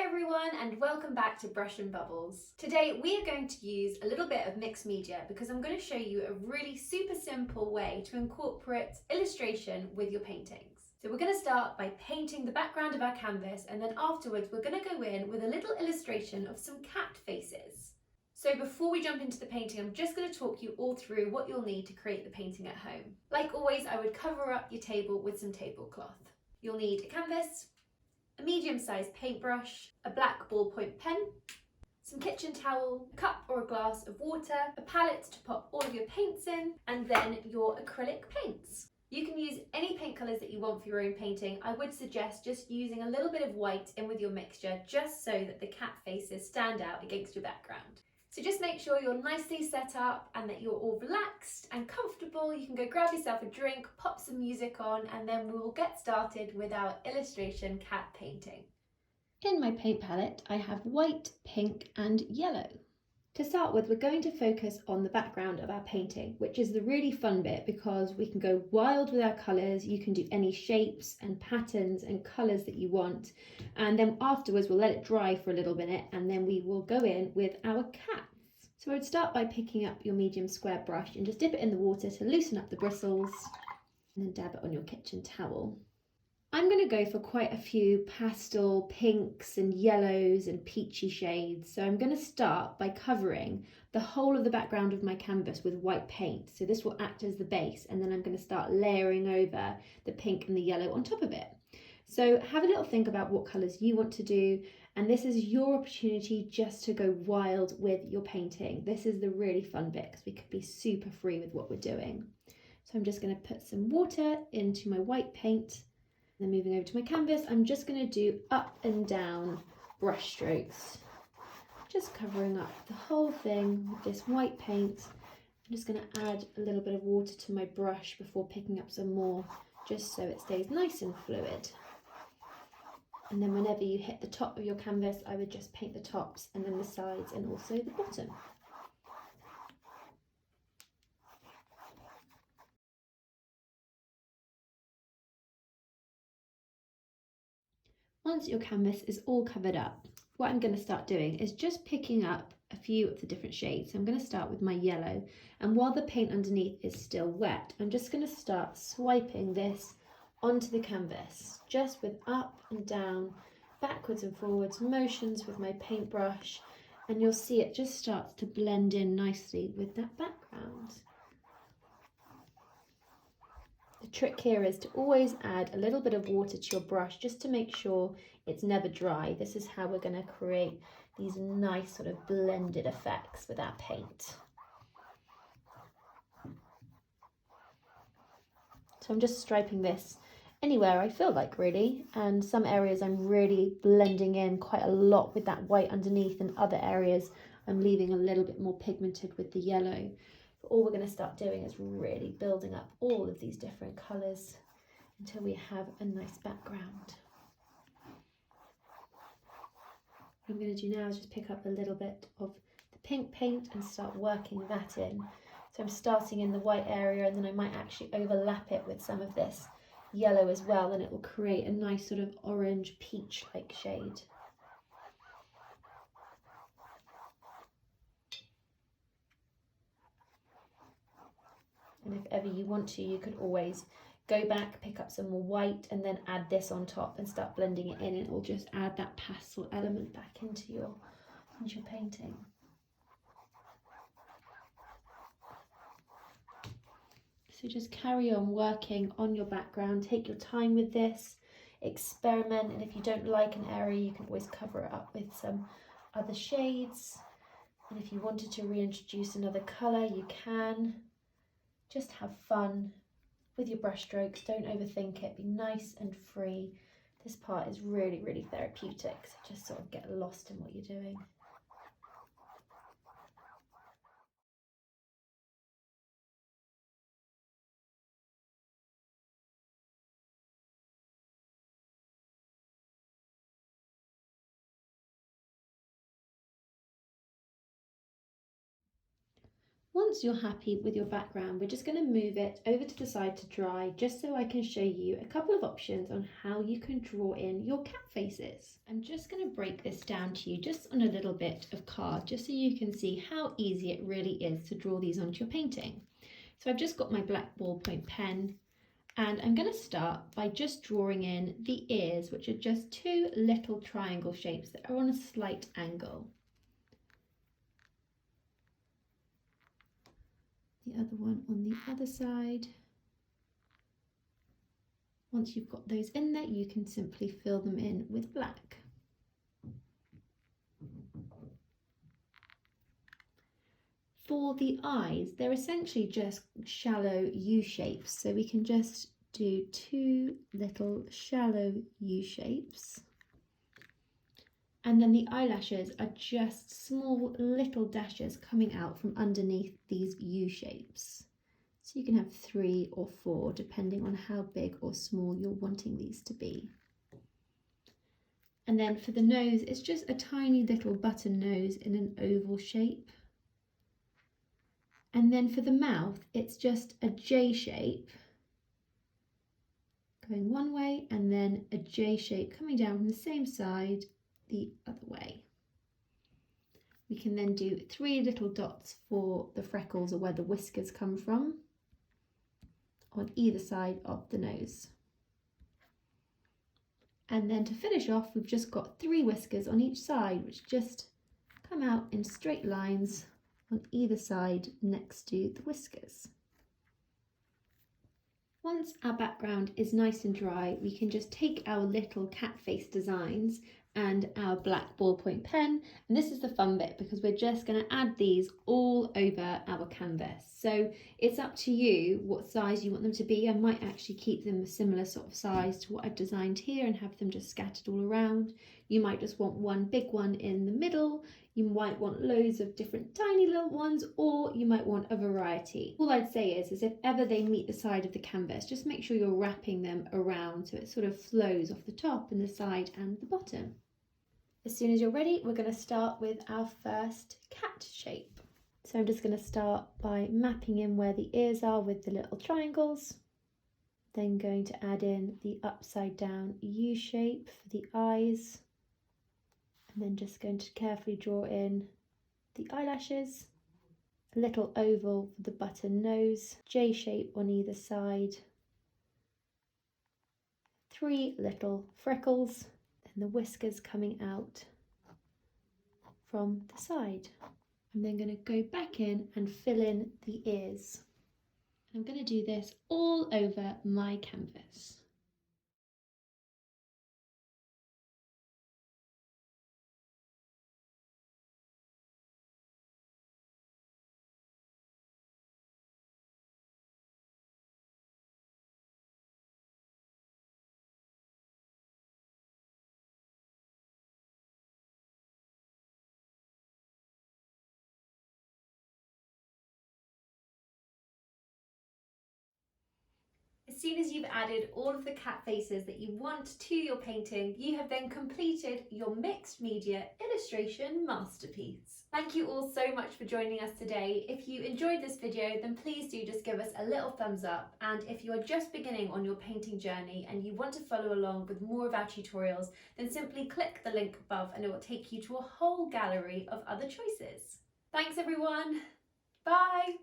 everyone and welcome back to Brush and Bubbles. Today we are going to use a little bit of mixed media because I'm going to show you a really super simple way to incorporate illustration with your paintings. So we're going to start by painting the background of our canvas, and then afterwards we're going to go in with a little illustration of some cat faces. So before we jump into the painting, I'm just going to talk you all through what you'll need to create the painting at home. Like always, I would cover up your table with some tablecloth. You'll need a canvas, a medium-sized paintbrush, a black ballpoint pen, some kitchen towel, a cup or a glass of water, a palette to pop all of your paints in, and then your acrylic paints. You can use any paint colours that you want for your own painting. I would suggest just using a little bit of white in with your mixture just so that the cat faces stand out against your background. So just make sure you're nicely set up and that you're all relaxed and comfortable. You can go grab yourself a drink, pop some music on, and then we will get started with our illustration cat painting. In my paint palette, I have white, pink and yellow. To start with, we're going to focus on the background of our painting, which is the really fun bit because we can go wild with our colours. You can do any shapes and patterns and colours that you want. And then afterwards, we'll let it dry for a little minute and then we will go in with our cats. So I would start by picking up your medium square brush and just dip it in the water to loosen up the bristles and then dab it on your kitchen towel. I'm going to go for quite a few pastel pinks and yellows and peachy shades. So I'm going to start by covering the whole of the background of my canvas with white paint. So this will act as the base, and then I'm going to start layering over the pink and the yellow on top of it. So have a little think about what colours you want to do, and this is your opportunity just to go wild with your painting. This is the really fun bit because we could be super free with what we're doing. So I'm just going to put some water into my white paint. Then moving over to my canvas, I'm just going to do up and down brush strokes, just covering up the whole thing with this white paint. I'm just going to add a little bit of water to my brush before picking up some more, just so it stays nice and fluid. And then whenever you hit the top of your canvas, I would just paint the tops and then the sides and also the bottom. Once your canvas is all covered up, what I'm going to start doing is just picking up a few of the different shades. So I'm going to start with my yellow, and while the paint underneath is still wet, I'm just going to start swiping this onto the canvas, just with up and down, backwards and forwards motions with my paintbrush, and you'll see it just starts to blend in nicely with that background. The trick here is to always add a little bit of water to your brush just to make sure it's never dry. This is how we're going to create these nice sort of blended effects with our paint. So I'm just striping this anywhere I feel like really, and some areas I'm really blending in quite a lot with that white underneath, and other areas I'm leaving a little bit more pigmented with the yellow. All we're going to start doing is really building up all of these different colours until we have a nice background. What I'm going to do now is just pick up a little bit of the pink paint and start working that in. So I'm starting in the white area, and then I might actually overlap it with some of this yellow as well, and it will create a nice sort of orange peach-like shade. And if ever you want to, you could always go back, pick up some more white, and then add this on top and start blending it in. It will just add that pastel element back into your painting. So just carry on working on your background. Take your time with this, experiment, and if you don't like an area, you can always cover it up with some other shades. And if you wanted to reintroduce another colour, you can. Just have fun with your brush strokes, don't overthink it, be nice and free. This part is really, really therapeutic, so just sort of get lost in what you're doing. Once you're happy with your background, we're just going to move it over to the side to dry, just so I can show you a couple of options on how you can draw in your cat faces. I'm just going to break this down to you just on a little bit of card, just so you can see how easy it really is to draw these onto your painting. So I've just got my black ballpoint pen, and I'm going to start by just drawing in the ears, which are just two little triangle shapes that are on a slight angle. The other one on the other side. Once you've got those in there, you can simply fill them in with black. For the eyes, they're essentially just shallow U shapes, so we can just do two little shallow U shapes. And then the eyelashes are just small little dashes coming out from underneath these U shapes. So you can have 3 or 4 depending on how big or small you're wanting these to be. And then for the nose, it's just a tiny little button nose in an oval shape. And then for the mouth, it's just a J shape going one way, and then a J shape coming down from the same side the other way. We can then do 3 little dots for the freckles, or where the whiskers come from, on either side of the nose. And then to finish off, we've just got 3 whiskers on each side, which just come out in straight lines on either side next to the whiskers. Once our background is nice and dry, we can just take our little cat face designs and our black ballpoint pen, and this is the fun bit because we're just going to add these all over our canvas. So it's up to you what size you want them to be. I might actually keep them a similar sort of size to what I've designed here and have them just scattered all around. You might just want one big one in the middle, you might want loads of different tiny little ones, or you might want a variety. All I'd say is if ever they meet the side of the canvas, just make sure you're wrapping them around so it sort of flows off the top and the side and the bottom. As soon as you're ready, we're going to start with our first cat shape. So I'm just going to start by mapping in where the ears are with the little triangles. Then going to add in the upside down U shape for the eyes. And then just going to carefully draw in the eyelashes. A little oval for the button nose. J shape on either side. 3 little freckles. And the whiskers coming out from the side. I'm then going to go back in and fill in the ears. I'm going to do this all over my canvas. As soon as you've added all of the cat faces that you want to your painting, you have then completed your mixed media illustration masterpiece. Thank you all so much for joining us today. If you enjoyed this video, then please do just give us a little thumbs up. And if you are just beginning on your painting journey and you want to follow along with more of our tutorials, then simply click the link above and it will take you to a whole gallery of other choices. Thanks everyone. Bye.